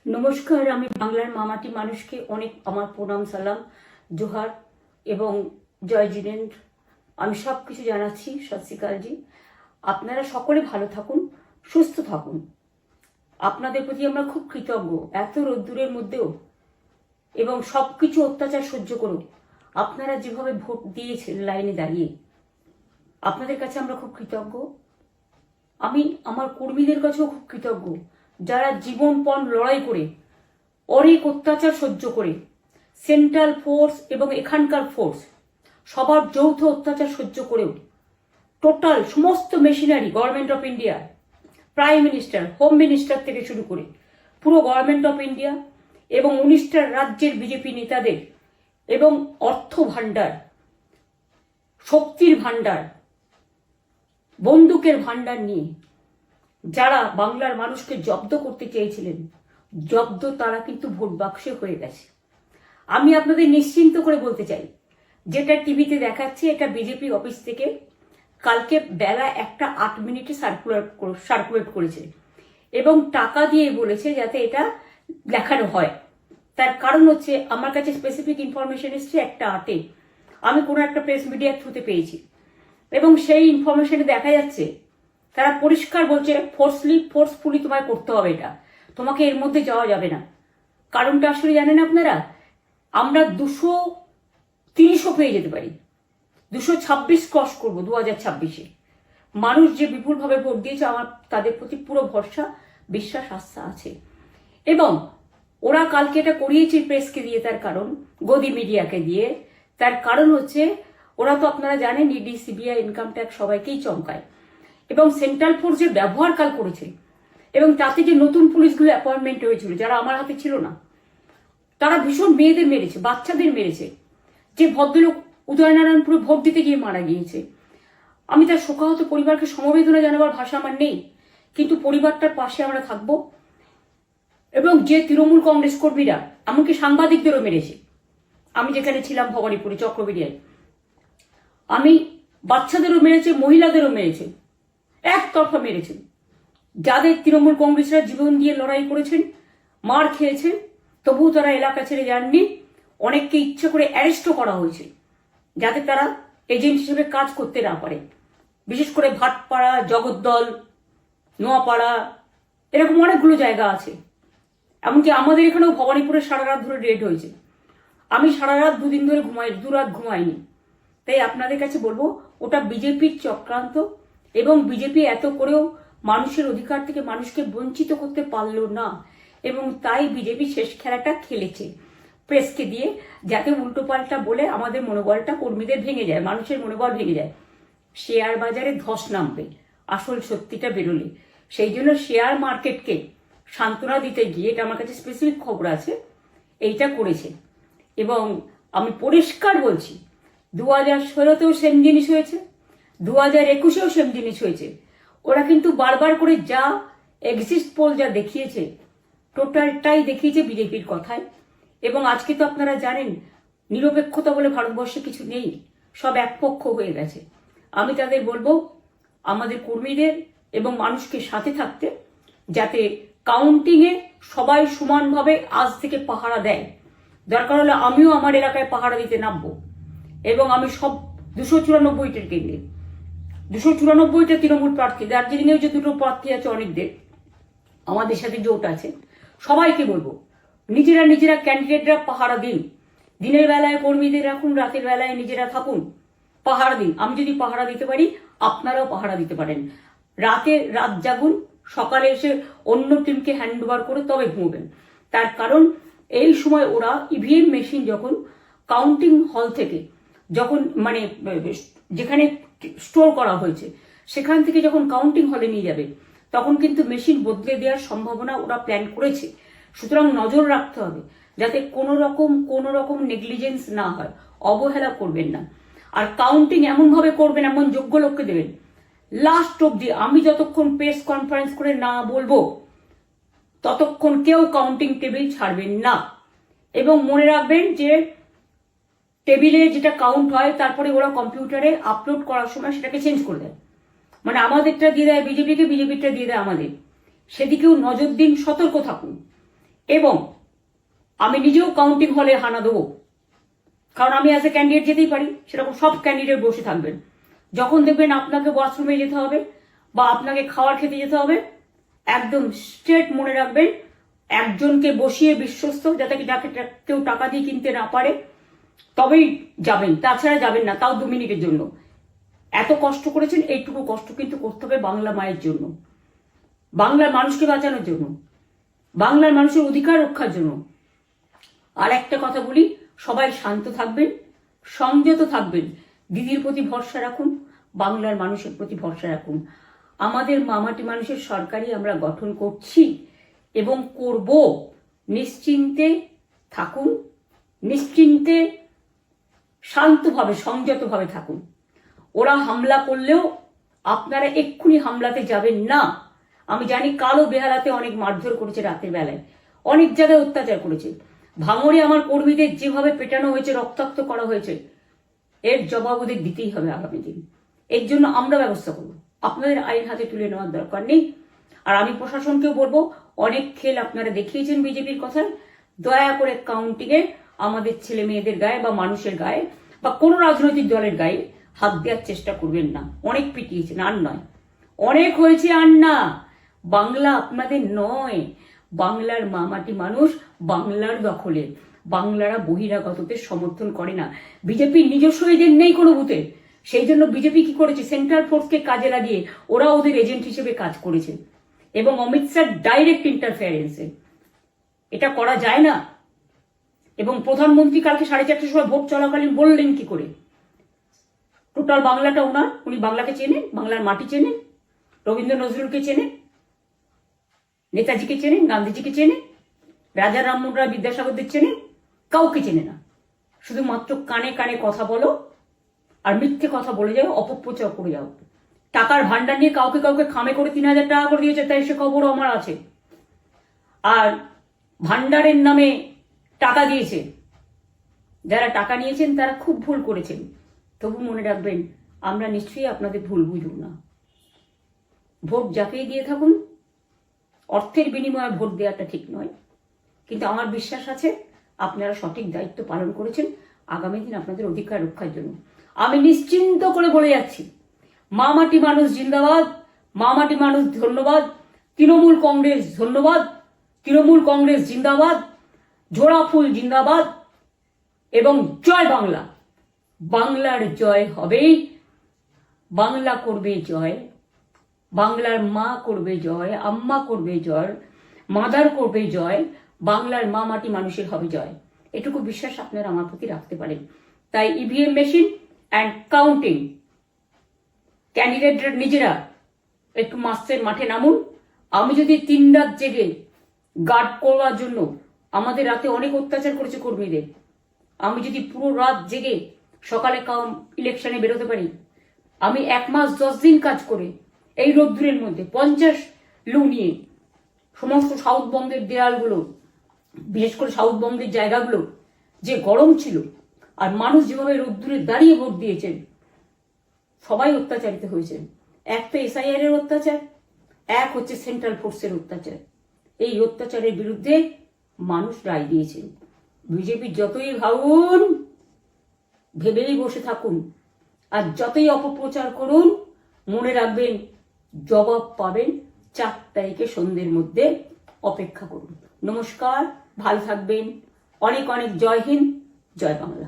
নমস্কার, আমি বাংলার মামাটি মানুষকে অনেক আমার প্রণাম, সালাম, জোহার এবং জয় জিনেন্দ্র। আমি সব কিছু জানাচ্ছি। সত শ্রী আকালজি। আপনারা সকলে ভালো থাকুন, সুস্থ থাকুন। আপনাদের প্রতি আমরা খুব কৃতজ্ঞ। এত রোদ্দুরের মধ্যেও এবং সব কিছু অত্যাচার সহ্য করুন আপনারা যেভাবে ভোট দিয়েছেন লাইনে দাঁড়িয়ে, আপনাদের কাছে আমরা খুব কৃতজ্ঞ। আমি আমার কর্মীদের কাছেও খুব কৃতজ্ঞ, যারা জীবনপণ লড়াই করে অনেক অত্যাচার সহ্য করে সেন্ট্রাল ফোর্স এবং এখানকার ফোর্স সবার যৌথ অত্যাচার সহ্য করেও টোটাল সমস্ত machinery government of India, prime minister, home minister থেকে শুরু করে পুরো গভর্নমেন্ট অফ ইন্ডিয়া এবং 19টা রাজ্যের বিজেপি নেতাদের এবং অর্থ ভাণ্ডার, শক্তির ভাণ্ডার, বন্দুকের ভাণ্ডার নিয়ে যারা বাংলার মানুষকে জব্দ করতে চেয়েছিলেন, জব্দ তারা কিন্তু ভোট বাক্সে হয়ে গেছে। আমি আপনাদের নিশ্চিন্ত করে বলতে চাই, যেটা টিভিতে দেখাচ্ছে এটা বিজেপি অফিস থেকে কালকে বেলা 1:08 সার্কুলেট করেছে এবং টাকা দিয়ে বলেছে যাতে এটা দেখানো হয়। তার কারণ হচ্ছে আমার কাছে স্পেসিফিক ইনফরমেশন এসছে 1:08 আমি কোনো একটা প্রেস মিডিয়ার থ্রুতে পেয়েছি এবং সেই ইনফরমেশনে দেখা যাচ্ছে তারা পরিষ্কার বলছে ফোর্সফুলি তোমায় করতে হবে, এটা তোমাকে এর মধ্যে যাওয়া যাবে না। কারণটা আসলে জানেন আপনারা, আমরা 230ও পেয়ে যেতে পারি, 226 ক্রস করবো 2026-এ। মানুষ যে বিপুলভাবে ভোট দিয়েছে আমার তাদের প্রতি পুরো ভরসা, বিশ্বাস, আস্থা আছে। এবং ওরা কালকে এটা করিয়েছে প্রেসকে দিয়ে, তার কারণ গদি মিডিয়াকে দিয়ে, তার কারণ হচ্ছে ওরা তো আপনারা জানেন ইডি, সিবিআই, ইনকাম ট্যাক্স সবাইকেই চমকায় এবং সেন্ট্রাল ফোর্স যে ব্যবহার কাল করেছে এবং তাতে যে নতুন পুলিশগুলো অ্যাপয়েন্টমেন্ট হয়েছিল যারা আমার হাতে ছিল না, তারা ভীষণ মেয়েদের মেরেছে, বাচ্চাদের মেরেছে। যে ভদ্রলোক উদয়নারায়ণপুরে ভোট দিতে গিয়ে মারা গিয়েছে, আমি তার শোকাহত পরিবারকে সমবেদনা জানাবার ভাষা আমার নেই, কিন্তু পরিবারটার পাশে আমরা থাকব। এবং যে তৃণমূল কংগ্রেস কর্মীরা এমনকি সাংবাদিকদেরও মেরেছে, আমি যেখানে ছিলাম ভবানীপুরে চক্রবেড়িয়ায়, আমি বাচ্চাদেরও মেরেছে, মহিলাদেরও মেরেছে, একতরফা মেরেছেন। যাদের তৃণমূল কংগ্রেসরা জীবন দিয়ে লড়াই করেছেন, মার খেয়েছেন, তবুও তারা এলাকা ছেড়ে যাননি। অনেককে ইচ্ছে করে অ্যারেস্টও করা হয়েছে যাতে তারা এজেন্ট হিসেবে কাজ করতে না পারে। বিশেষ করে ভাটপাড়া, জগদ্দল, নোয়াপাড়া, এরকম অনেকগুলো জায়গা আছে। এমনকি আমাদের এখানেও ভবানীপুরে সারা রাত ধরে রেড হয়েছে। আমি সারা রাত 2 দিন ধরে দুরাত ঘুমাইনি। তাই আপনাদের কাছে বলবো, ওটা বিজেপির চক্রান্ত এবং বিজেপি এত করেও মানুষের অধিকার থেকে মানুষকে বঞ্চিত করতে পারলো না এবং তাই বিজেপি শেষ খেলাটা খেলেছে প্রেসকে দিয়ে, যাতে উল্টোপাল্টা বলে আমাদের মনোবলটা কর্মীদের ভেঙে যায়, মানুষের মনোবল ভেঙে যায়। শেয়ার বাজারে ধস নামবে আসল সত্যিটা বেরোলে। সেই জন্য শেয়ার মার্কেটকে সান্ত্বনা দিতে গিয়ে, এটা আমার কাছে স্পেসিফিক খবর আছে, এইটা করেছে। এবং আমি পরিষ্কার বলছি, 2016তেও সেম জিনিস হয়েছে, 2021-এও সেম জিনিস হয়েছে। ওরা কিন্তু বারবার করে যা এক্সিস্ট পোল যা দেখিয়েছে, টোটালটাই দেখিয়েছে বিজেপির কথায়। এবং আজকে তো আপনারা জানেন নিরপেক্ষতা বলে ভারতবর্ষে কিছু নেই, সব একপক্ষ হয়ে গেছে। আমি তাদের বলবো আমাদের কর্মীদের এবং মানুষকে সাথে থাকতে, যাতে কাউন্টিংয়ে সবাই সমানভাবে আজ থেকে পাহারা দেয়। দরকার হলে আমিও আমার এলাকায় পাহারা দিতে নামবো এবং আমি সব 294টির কেন্দ্রে, 294টা তৃণমূল প্রার্থী, দার্জিলিংয়েও যে 2টো প্রার্থী আছে অনেকদের, আমাদের সাথে জোট আছে, সবাইকে বলবো নিজেরা ক্যান্ডিডেটরা পাহারা দিন। দিনের বেলায় কর্মীদের রাখুন, রাতের বেলায় নিজেরা থাকুন, পাহারা দিন। আমি যদি পাহারা দিতে পারি আপনারাও পাহারা দিতে পারেন। রাত জাগুন, সকালে এসে অন্য টিমকে হ্যান্ড ওভার করে তবে ঘুমবেন। তার কারণ এই সময় ওরা ইভিএম মেশিন যখন কাউন্টিং হল থেকে, যখন মানে যেখানে স্টোর করা হয়েছে সেখান থেকে যখন কাউন্টিং হলে নিয়ে যাবে, তখন কিন্তু মেশিন বদলে দেওয়ার সম্ভাবনা ওরা প্ল্যান করেছে। সুতরাং নজর রাখতে হবে যাতে কোনো রকম নেগলিজেন্স না হয়, অবহেলা করবেন না। আর কাউন্টিং এমনভাবে করবেন, এমন যোগ্য লোককে দেবেন লাস্ট অব্দি। আমি যতক্ষণ প্রেস কনফারেন্স করে না বলবো ততক্ষণ কেউ কাউন্টিং টেবিল ছাড়বেন না। এবং মনে রাখবেন যে টেবিলে যেটা কাউন্ট হয় তারপরে ওরা কম্পিউটারে আপলোড করার সময় সেটাকে চেঞ্জ করে দেয়। মানে আমাদেরটা দিয়ে দেয় বিজেপিকে, বিজেপিটা দিয়ে দেয় আমাদের, সেদিকেও নজর দিন, সতর্ক থাকুন। এবং আমি নিজেও কাউন্টিং হলে হানা দেবো, কারণ আমি অ্যাজ এ ক্যান্ডিডেট যেতেই পারি, সেরকম সব ক্যান্ডিডেট বসে থাকবেন। যখন দেখবেন আপনাকে ওয়াশরুমে যেতে হবে বা আপনাকে খাবার খেতে যেতে হবে, একদম স্ট্রেট মনে রাখবেন, একজনকে বসিয়ে বিশ্বস্ত, যাতে যাকে কেউ টাকা দিয়ে কিনতে না পারে, তবেই যাবেন, তাছাড়া যাবেন না, তাও 2 মিনিটের জন্য। এত কষ্ট করেছেন, এইটুকু কষ্ট কিন্তু করতে হবে বাংলা মায়ের জন্য, বাংলার মানুষকে বাঁচানোর জন্য, বাংলার মানুষের অধিকার রক্ষার জন্য। আর একটা কথা বলি, সবাই শান্ত থাকবেন, সংযত থাকবেন, দিদির প্রতি ভরসা রাখুন, বাংলার মানুষের প্রতি ভরসা রাখুন। আমাদের মামাটি মানুষের সরকারই আমরা গঠন করছি এবং করব। নিশ্চিন্তে থাকুন, নিশ্চিন্তে শান্তভাবে সংযতভাবে থাকুন। ওরা হামলা করলেও আপনারা এক্ষুনি হামলাতে যাবেন না। আমি জানি কালো বেহালাতে অনেক মারধর করেছে, রাতের বেলায় অনেক জায়গায় অত্যাচার করেছে। ভাঙড়ে আমার কর্মীদের যেভাবে পেটানো হয়েছে, রক্তাক্ত করা হয়েছে, এর জবাব ওদের দিতেই হবে আগামী দিন। এর জন্য আমরা ব্যবস্থা করব, আপনাদের আইন হাতে তুলে নেওয়ার দরকার নেই। আর আমি প্রশাসনকেও বলবো, অনেক খেল আপনারা দেখিয়েছেন বিজেপির কথায়, দয়া করে কাউন্টিংয়ে আমাদের ছেলে মেয়েদের গায়ে বা মানুষের গায়ে বা কোনো রাজনৈতিক দলের গায়ে হাত দেওয়ার চেষ্টা করবেন না। অনেক পিটিয়েছেন, আর নয়, অনেক হয়েছে, আর না। বাংলা আপনাদের নয়, বাংলার মামাটি মানুষ বাংলার দখলে। বাংলারা বহিরাগতদের সমর্থন করে না। বিজেপির নিজস্ব এজেন্ট নেই কোনো বুথে, সেই জন্য বিজেপি কি করেছে, সেন্ট্রাল ফোর্সকে কাজে লাগিয়ে ওরা ওদের এজেন্ট হিসেবে কাজ করেছে, এবং অমিত শাহ ডাইরেক্ট ইন্টারফেয়ারেন্সে। এটা করা যায় না। এবং প্রধানমন্ত্রী কালকে 4:30টার সময় ভোট চলাকালীন বললেন কি করে, টোটাল বাংলাটা ওনার, উনি বাংলাকে চেনেন, বাংলার মাটি চেনেন, রবীন্দ্র নজরুলকে চেনেন, নেতাজিকে চেনেন, গান্ধীজিকে চেনেন, রাজা রামমোহন রায়, বিদ্যাসাগরদের চেনেন, কাউকে চেনে না। শুধুমাত্র কানে কানে কথা বলো আর মিথ্যে কথা বলে যাও, অপপ্রচার করে যাও। টাকার ভান্ডার নিয়ে কাউকে কাউকে খামে করে 3,000 টাকা করে দিয়েছে, তাই সে খবরও আমার আছে। আর ভান্ডারের নামে টাকা দিয়েছে, যারা টাকা নিয়েছেন তারা খুব ভুল করেছেন। তবু মনে রাখবেন, আমরা নিশ্চয়ই আপনাদের ভুল বুঝব না। ভোট যাকেই দিয়ে থাকুন, অর্থের বিনিময়ে ভোট দেওয়াটা ঠিক নয়, কিন্তু আমার বিশ্বাস আছে আপনারা সঠিক দায়িত্ব পালন করেছেন আগামী দিন আপনাদের অধিকার রক্ষার জন্য। আমি নিশ্চিন্ত করে বলে যাচ্ছি, মামাটি মানুষ জিন্দাবাদ, মামাটি মানুষ ধন্যবাদ, তৃণমূল কংগ্রেস ধন্যবাদ, তৃণমূল কংগ্রেস জিন্দাবাদ, ঝোড়া ফুল জিন্দাবাদ, এবং জয় বাংলা। বাংলার জয় হবেই, বাংলা করবে জয়, বাংলার মা করবে জয়, আম্মা করবে জয়, মাদার করবে জয়, বাংলার মা মাটি মানুষের হবে জয়। এটুকু বিশ্বাস আপনারা আমার প্রতি রাখতে পারেন। তাই ইভিএম মেশিন অ্যান্ড কাউন্টিং, ক্যান্ডিডেটরা নিজেরা একটু মাঠে নামুন। আমি যদি 3 রাত জেগে গার্ড করার জন্য, আমাদের রাতে অনেক অত্যাচার করেছে কর্মীদের, আমি যদি পুরো রাত জেগে সকালে ইলেকশনে বেরোতে পারি, আমি 1 মাস 10 দিন কাজ করে এই রোদ্দুরের মধ্যে 50 লু নিয়ে সমস্ত সাউথবঙ্গের দেয়ালগুলো, বিশেষ করে সাউথবঙ্গের জায়গাগুলো যে গরম ছিল, আর মানুষ যেভাবে রোদ্দুরে দাঁড়িয়ে ভোট দিয়েছেন, সবাই অত্যাচারিত হয়েছেন। এক তো এসআইআর এর অত্যাচার, এক হচ্ছে সেন্ট্রাল ফোর্সের অত্যাচার। এই অত্যাচারের বিরুদ্ধে মানুষ রায় দিয়েছেন। বিজেপি যতই ভাবুন, ভেবেই বসে থাকুন, আর যতই অপপ্রচার করুন, মনে রাখবেন জবাব পাবেন 4 তারিখে সন্ধ্যের মধ্যে। অপেক্ষা করুন। নমস্কার, ভালো থাকবেন। অনেক অনেক জয় হিন্দ, জয় বাংলা।